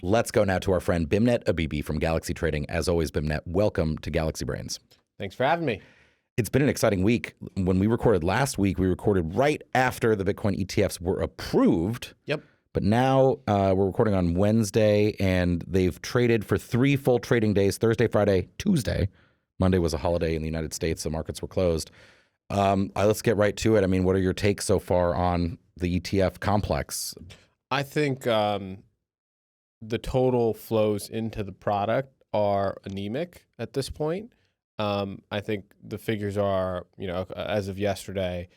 Let's go now to our friend Bimnet Abibi from Galaxy Trading. As always, Bimnet, welcome to Galaxy Brains. Thanks for having me. It's been an exciting week. When we recorded last week, we recorded right after the Bitcoin ETFs were approved. Yep. But now we're recording on Wednesday, and they've traded for 3 full trading days, Thursday, Friday, Tuesday. Monday was a holiday in the United States, so markets were closed. Let's get right to it. I mean, what are your takes so far on the ETF complex? I think the total flows into the product are anemic at this point. I think the figures are, as of yesterday,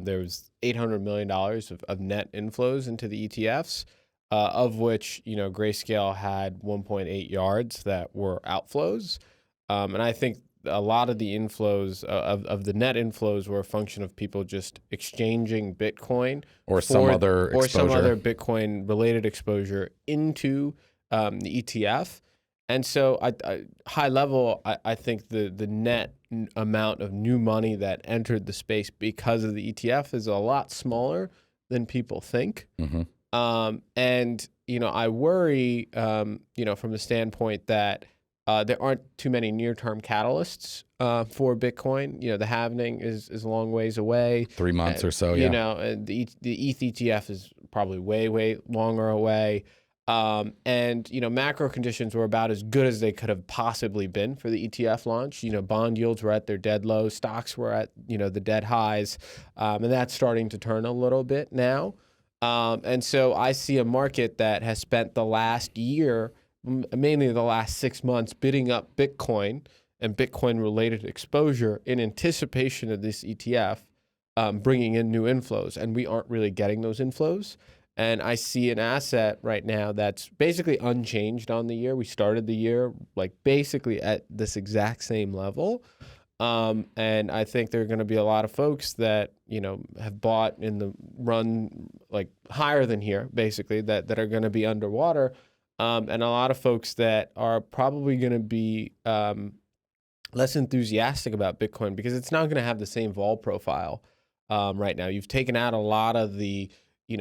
there was $800 million of net inflows into the ETFs, of which, Grayscale had 1.8 yards that were outflows. And I think a lot of the inflows of the net inflows were a function of people just exchanging Bitcoin or some other Bitcoin related exposure into the ETF. And so high level, I think the net amount of new money that entered the space because of the ETF is a lot smaller than people think. Mm-hmm. And, I worry, from the standpoint that there aren't too many near-term catalysts for Bitcoin. The halving is a long ways away. 3 months or so, yeah. The ETH ETF is probably way longer away. And macro conditions were about as good as they could have possibly been for the ETF launch. Bond yields were at their dead lows. Stocks were at, the dead highs. And that's starting to turn a little bit now. And so I see a market that has spent the last year, mainly the last 6 months, bidding up Bitcoin and Bitcoin-related exposure in anticipation of this ETF bringing in new inflows. And we aren't really getting those inflows. And I see an asset right now that's basically unchanged on the year. We started the year basically at this exact same level. And I think there are going to be a lot of folks that, have bought in the run higher than here, basically, that are going to be underwater. And a lot of folks that are probably going to be less enthusiastic about Bitcoin because it's not going to have the same vol profile right now. You've taken out a lot of the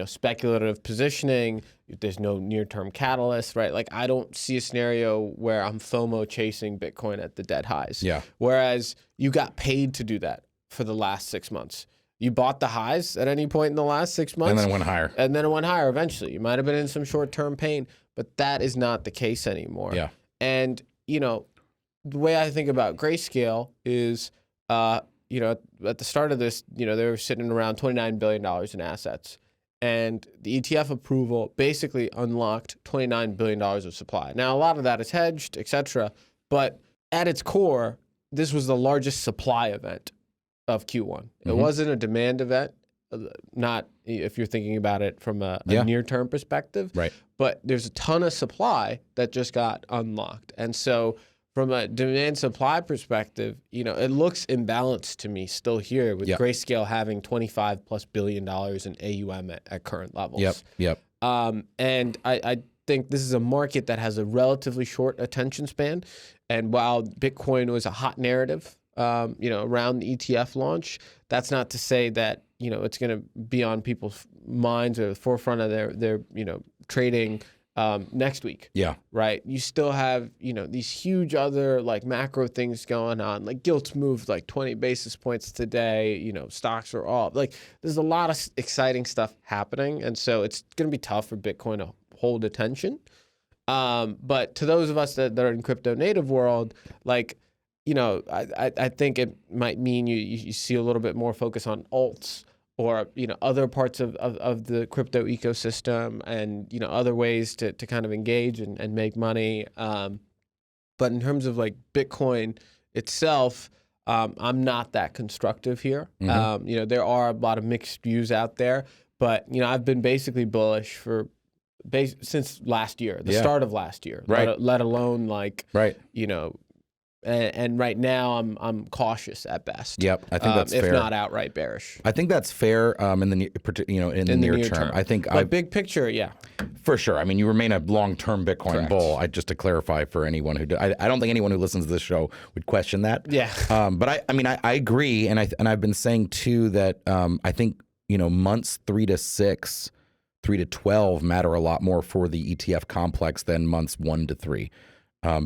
speculative positioning. There's no near-term catalyst, right? I don't see a scenario where I'm FOMO chasing Bitcoin at the dead highs. Yeah. Whereas you got paid to do that for the last 6 months. You bought the highs at any point in the last 6 months. And then it went higher. And then it went higher eventually. You might have been in some short-term pain, but that is not the case anymore. Yeah. And, the way I think about Grayscale is, at the start of this, they were sitting around $29 billion in assets. And the ETF approval basically unlocked $29 billion of supply. Now, a lot of that is hedged, et cetera. But at its core, this was the largest supply event of Q1. Mm-hmm. It wasn't a demand event, not if you're thinking about it from a near-term perspective. Right. But there's a ton of supply that just got unlocked. And so from a demand-supply perspective, it looks imbalanced to me still here with Grayscale having $25+ billion in AUM at current levels. Yep. And I think this is a market that has a relatively short attention span. And while Bitcoin was a hot narrative, around the ETF launch, that's not to say that, it's going to be on people's minds or the forefront of their trading next week. Yeah. Right. You still have, these huge other macro things going on. Gilt's moved 20 basis points today. Stocks are off. There's a lot of exciting stuff happening. And so it's going to be tough for Bitcoin to hold attention. But to those of us that are in crypto native world, I think it might mean you see a little bit more focus on alts or other parts of the crypto ecosystem and other ways to kind of engage and make money. But in terms of Bitcoin itself, I'm not that constructive here. Mm-hmm. There are a lot of mixed views out there, but I've been basically bullish since last year, the start of last year, right? Let alone right. And right now I'm cautious at best. Yep, I think that's fair. If not outright bearish. I think that's fair in the near term. I think big picture, yeah, for sure. I mean, you remain a long-term Bitcoin Correct. bull. Just to clarify for anyone who I don't think anyone who listens to this show would question that. Yeah. But I agree, and I've been saying too that I think months 3 to 6 3 to 12 matter a lot more for the ETF complex than months 1 to 3.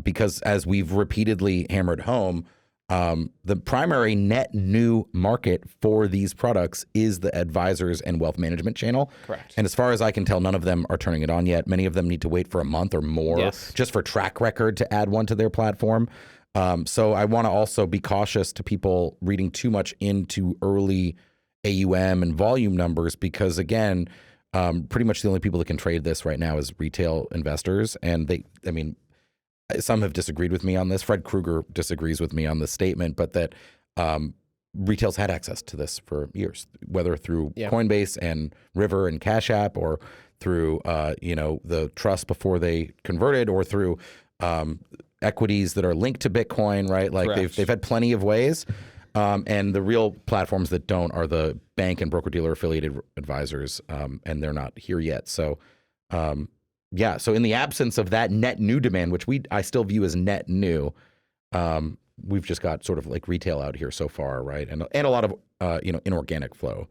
Because as we've repeatedly hammered home, the primary net new market for these products is the advisors and wealth management channel. Correct. And as far as I can tell, none of them are turning it on yet. Many of them need to wait for a month or more just for track record to add one to their platform. So I want to also be cautious to people reading too much into early AUM and volume numbers because, again, pretty much the only people that can trade this right now is retail investors. And some have disagreed with me on this. Fred Krueger disagrees with me on this statement, but that retail's had access to this for years, whether through Coinbase and River and Cash App or through the trust before they converted or through equities that are linked to Bitcoin, right? Like they've had plenty of ways. And the real platforms that don't are the bank and broker-dealer affiliated advisors, and they're not here yet. So, so in the absence of that net new demand, which I still view as net new, we've just got sort of like retail out here so far, right? And a lot of inorganic flow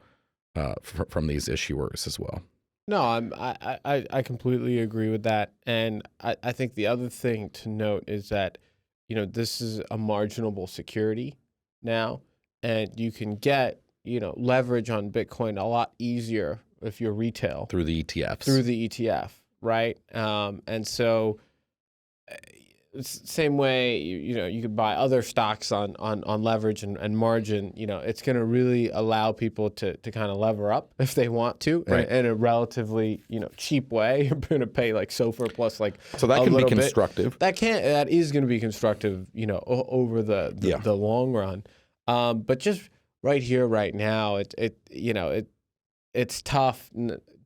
from these issuers as well. No, I completely agree with that, and I think the other thing to note is that this is a marginable security now, and you can get leverage on Bitcoin a lot easier if you're retail through the ETFs. Through the ETF, right? And so same way you could buy other stocks on leverage and margin. It's going to really allow people to kind of lever up if they want to in a relatively cheap way. You're going to pay like SOFR plus so that can be constructive. That is going to be constructive over the long run. But just right here, right now, it's tough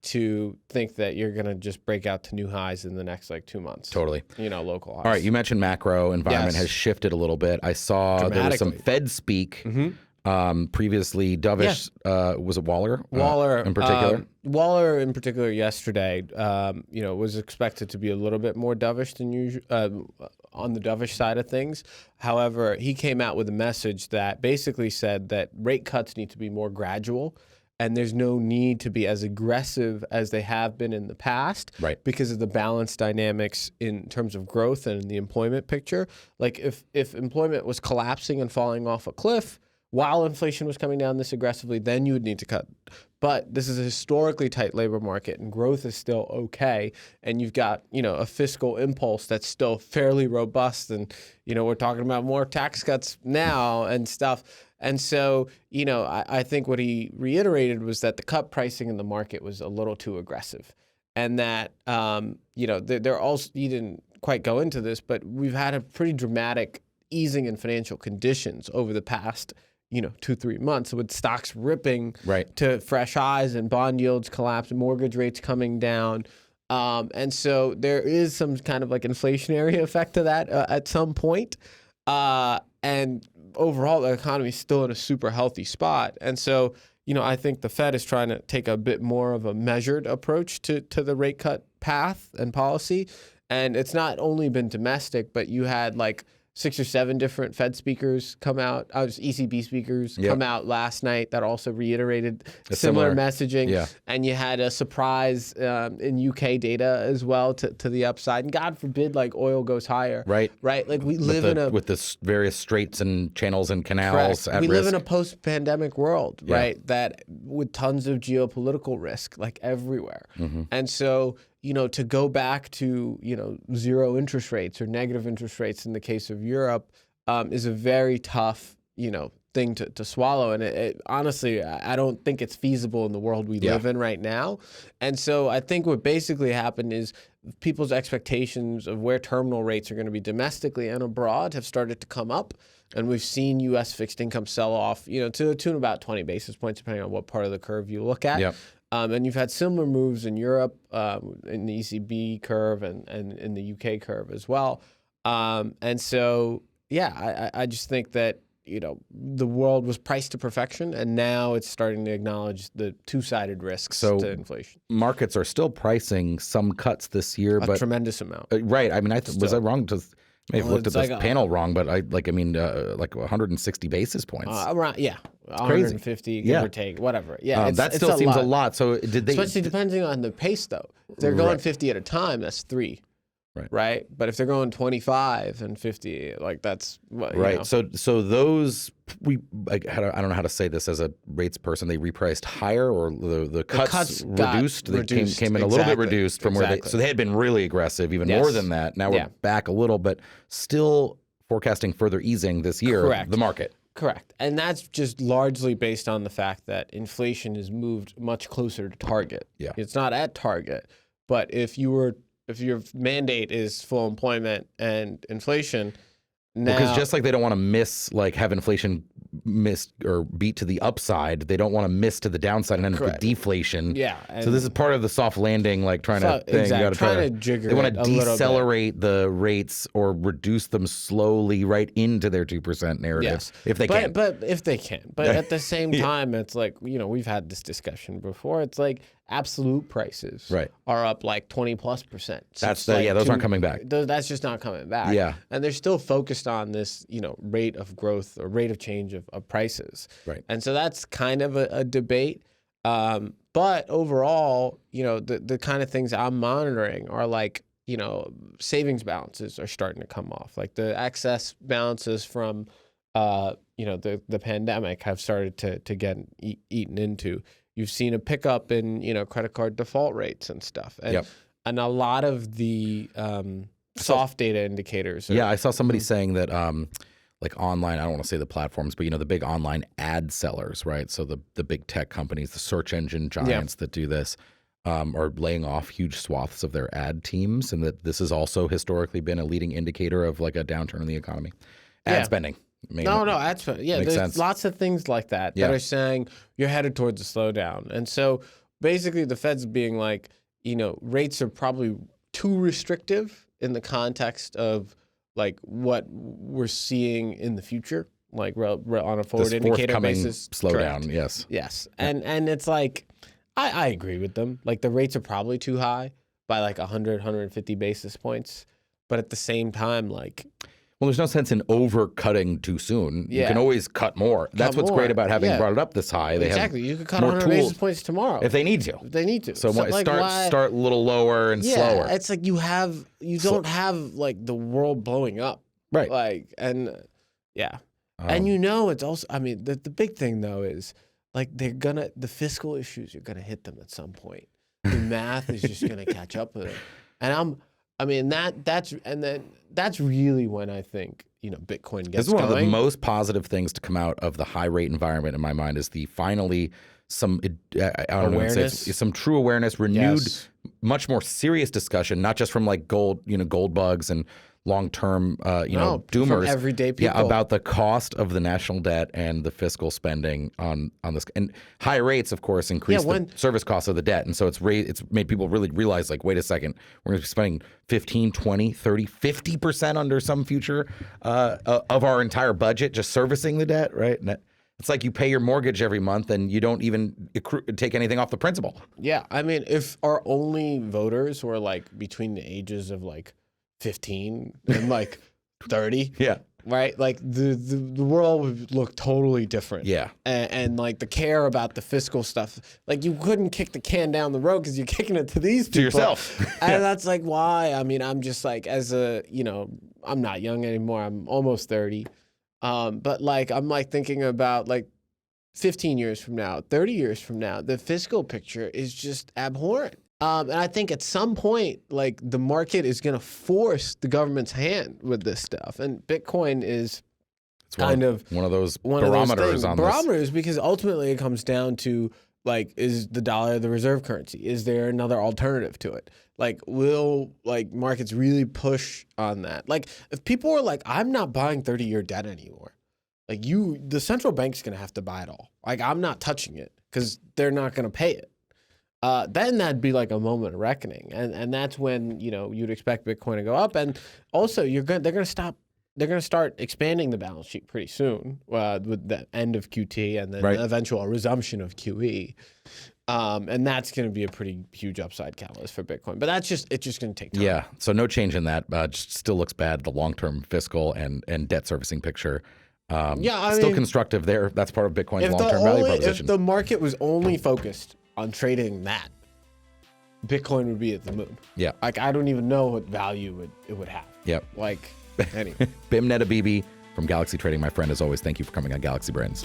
to think that you're going to just break out to new highs in the next 2 months. Totally. Local highs. All right. You mentioned macro environment has shifted a little bit. I saw there was some Fed speak. Previously, dovish, was it Waller? Waller in particular? Waller in particular yesterday, was expected to be a little bit more dovish than usual on the dovish side of things. However, he came out with a message that basically said that rate cuts need to be more gradual, and there's no need to be as aggressive as they have been in the past, because of the balance dynamics in terms of growth and the employment picture. Like if employment was collapsing and falling off a cliff while inflation was coming down this aggressively, then you would need to cut. But this is a historically tight labor market, and growth is still okay. And you've got, a fiscal impulse that's still fairly robust. And, we're talking about more tax cuts now and stuff. And so, I think what he reiterated was that the cut pricing in the market was a little too aggressive. And that, they're also, he didn't quite go into this, but we've had a pretty dramatic easing in financial conditions over the past 2-3 months, with stocks ripping to fresh highs and bond yields collapsing, mortgage rates coming down. And so there is some kind of inflationary effect to that at some point. And overall, the economy is still in a super healthy spot. And so, I think the Fed is trying to take a bit more of a measured approach to the rate cut path and policy. And it's not only been domestic, but you had 6 or 7 different Fed speakers come out, just ECB speakers come out last night that also reiterated similar messaging. Yeah. And you had a surprise in UK data as well to the upside. And God forbid, oil goes higher. Right. We live with the various straits and channels and canals at risk. We live in a post-pandemic world, right? That with tons of geopolitical risk, everywhere. And so, to go back to, zero interest rates or negative interest rates in the case of Europe is a very tough, thing to swallow. And it honestly, I don't think it's feasible in the world we live in right now. And so I think what basically happened is people's expectations of where terminal rates are going to be domestically and abroad have started to come up. And we've seen U.S. fixed income sell off, to the tune of about 20 basis points, depending on what part of the curve you look at. Yep. And you've had similar moves in Europe, in the ECB curve and in the UK curve as well. And so, I just think that, the world was priced to perfection, and now it's starting to acknowledge the two-sided risks to inflation. Markets are still pricing some cuts this year, but a tremendous amount. Right. I mean, was I wrong to May have looked at it's this panel wrong, but like 160 basis points. Around 150, give or take, whatever. Yeah, that still seems a lot. So did they? Especially depending on the pace, though. If they're going 50 at a time, that's 3. Right. But if they're going 25 and 50, like that's right. So those I don't know how to say this as a rates person. They repriced higher, or the cuts reduced. They came in a little bit reduced from where so they had been really aggressive, even more than that. Now we're back a little, but still forecasting further easing this year. Correct. The market. Correct. And that's just largely based on the fact that inflation has moved much closer to target. Yeah. It's not at target, but if your mandate is full employment and inflation, now because just like they don't want to have inflation miss or beat to the upside, they don't want to miss to the downside and end up with deflation. Yeah. So this is part of the soft landing, like trying to thing. Exactly. You got to try to jigger. They want to decelerate the rates or reduce them slowly right into their 2% narrative if they can. But if they can. But at the same time, it's like, we've had this discussion before. It's like absolute prices are up like 20+%. That's those aren't coming back. That's just not coming back. Yeah. And they're still focused on this, rate of growth or rate of change of prices. Right. And so that's kind of a debate. But overall, the kind of things I'm monitoring are like, savings balances are starting to come off. Like the excess balances from, the pandemic have started to get eaten into. You've seen a pickup in, credit card default rates and stuff. And, and a lot of the soft data indicators. I saw somebody saying that like online, I don't want to say the platforms, but the big online ad sellers, right? So the big tech companies, the search engine giants that do this are laying off huge swaths of their ad teams, and that this has also historically been a leading indicator of like a downturn in the economy. Ad spending. Ad spending. Yeah, there's sense. Lots of things like that that are saying you're headed towards a slowdown. And so basically the Fed's being like, rates are probably too restrictive in the context of like what we're seeing in the future, like on a forward indicator basis. Slowdown, yes. Yes. And it's like, I agree with them. Like the rates are probably too high by like 100, 150 basis points. But at the same time, like... Well, there's no sense in over-cutting too soon. You can always cut more. That's what's great about having brought it up this high. They have you could cut 100 basis points tomorrow. If they need to. So like start a little lower and slower. It's like you don't have like the world blowing up. Right. Like, and it's also, the big thing though is like the fiscal issues are gonna hit them at some point. The math is just gonna catch up with it. And that's really when I think, Bitcoin gets going. This is one of the most positive things to come out of the high rate environment in my mind is finally some some true awareness, renewed, much more serious discussion, not just from like gold bugs and long-term, doomers, from everyday people. About the cost of the national debt and the fiscal spending on this. And high rates, of course, increase the service costs of the debt. And so it's made people really realize, like, wait a second, we're going to be spending 15, 20, 30, 50% under some future of our entire budget just servicing the debt, right? And it's like you pay your mortgage every month and you don't even take anything off the principal. Yeah. If our only voters were like between the ages of like 15 and like 30. Right? Like the world would look totally different. Yeah. And like the care about the fiscal stuff, like you couldn't kick the can down the road because you're kicking it to these people. To yourself. And that's like why. I'm just like, I'm not young anymore. I'm almost 30. But like, I'm like thinking about like 15 years from now, 30 years from now, the fiscal picture is just abhorrent. And I think at some point, like the market is going to force the government's hand with this stuff. And Bitcoin is one of those barometers on this. Barometers, because ultimately it comes down to like, is the dollar the reserve currency? Is there another alternative to it? Like, will like markets really push on that? Like, if people are like, I'm not buying 30-year debt anymore. Like the central bank's going to have to buy it all. Like, I'm not touching it because they're not going to pay it. Then that'd be like a moment of reckoning, and that's when you'd expect Bitcoin to go up, and also they're gonna start expanding the balance sheet pretty soon with the end of QT and then eventual resumption of QE, And that's going to be a pretty huge upside catalyst for Bitcoin. But it's just going to take time. Yeah. So no change in that. Just still looks bad. The long-term fiscal and debt servicing picture. Still constructive there. That's part of Bitcoin's long-term value proposition. If the market was only focused on trading that, Bitcoin would be at the moon. Yeah. Like, I don't even know what value it would have. Yep. Like, anyway. Bim Netabibi from Galaxy Trading, my friend, as always, thank you for coming on Galaxy Brains.